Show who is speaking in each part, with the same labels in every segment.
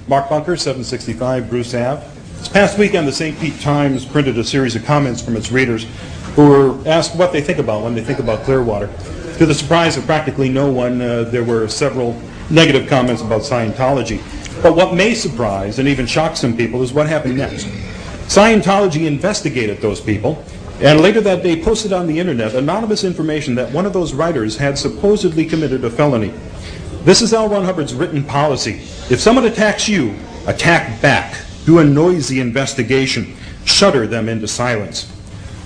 Speaker 1: Mark Bunker, 765 Bruce Ave. This past weekend, the St. Pete Times printed a series of comments from its readers who were asked what they think about when they think about Clearwater. To the surprise of practically no one, there were several negative comments about Scientology. But what may surprise and even shock some people is what happened next. Scientology investigated those people, and later that day posted on the internet anonymous information that one of those writers had supposedly committed a felony. This is L. Ron Hubbard's written policy. If someone attacks you, attack back. Do a noisy investigation. Shudder them into silence.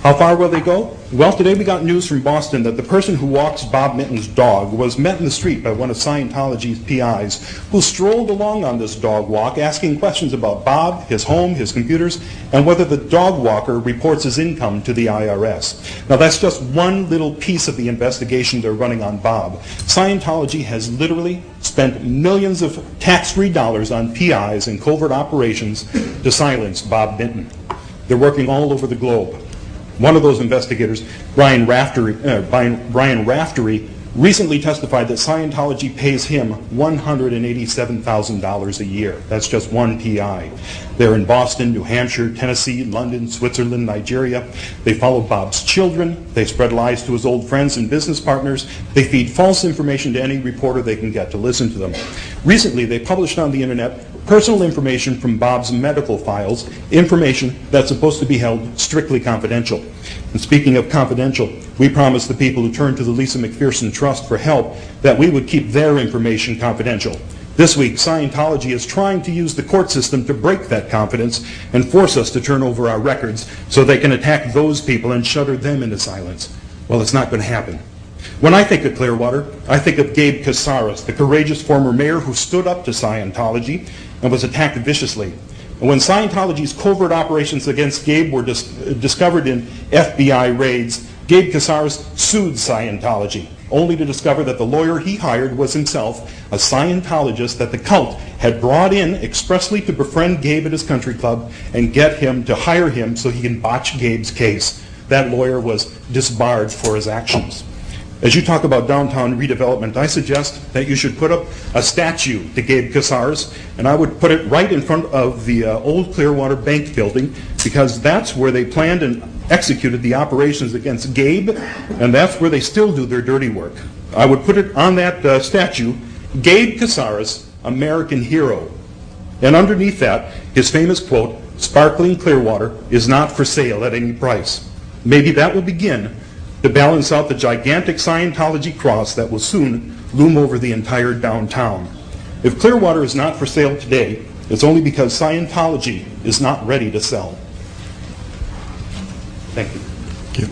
Speaker 1: How far will they go? Well, today we got news from Boston that the person who walks Bob Minton's dog was met in the street by one of Scientology's PIs who strolled along on this dog walk asking questions about Bob, his home, his computers, and whether the dog walker reports his income to the IRS. Now that's just one little piece of the investigation they're running on Bob. Scientology has literally spent millions of tax-free dollars on PIs and covert operations to silence Bob Minton. They're working all over the globe. One of those investigators, Brian Raftery, recently testified that Scientology pays him $187,000 a year. That's just one PI. They're in Boston, New Hampshire, Tennessee, London, Switzerland, Nigeria. They follow Bob's children. They spread lies to his old friends and business partners. They feed false information to any reporter they can get to listen to them. Recently, they published on the internet personal information from Bob's medical files, information that's supposed to be held strictly confidential. And speaking of confidential, we promised the people who turned to the Lisa McPherson Trust for help that we would keep their information confidential. This week, Scientology is trying to use the court system to break that confidence and force us to turn over our records so they can attack those people and shudder them into silence. Well, it's not going to happen. When I think of Clearwater, I think of Gabe Casares, the courageous former mayor who stood up to Scientology and was attacked viciously. And when Scientology's covert operations against Gabe were discovered in FBI raids, Gabe Casares sued Scientology, only to discover that the lawyer he hired was himself a Scientologist that the cult had brought in expressly to befriend Gabe at his country club and get him to hire him so he can botch Gabe's case. That lawyer was disbarred for his actions. As you talk about downtown redevelopment, I suggest that you should put up a statue to Gabe Casares, and I would put it right in front of the old Clearwater Bank building, because that's where they planned and executed the operations against Gabe, and that's where they still do their dirty work. I would put it on that statue, Gabe Casares, American Hero. And underneath that, his famous quote, "Sparkling Clearwater is not for sale at any price." Maybe that will begin to balance out the gigantic Scientology cross that will soon loom over the entire downtown. If Clearwater is not for sale today, it's only because Scientology is not ready to sell. Thank you.
Speaker 2: Thank you.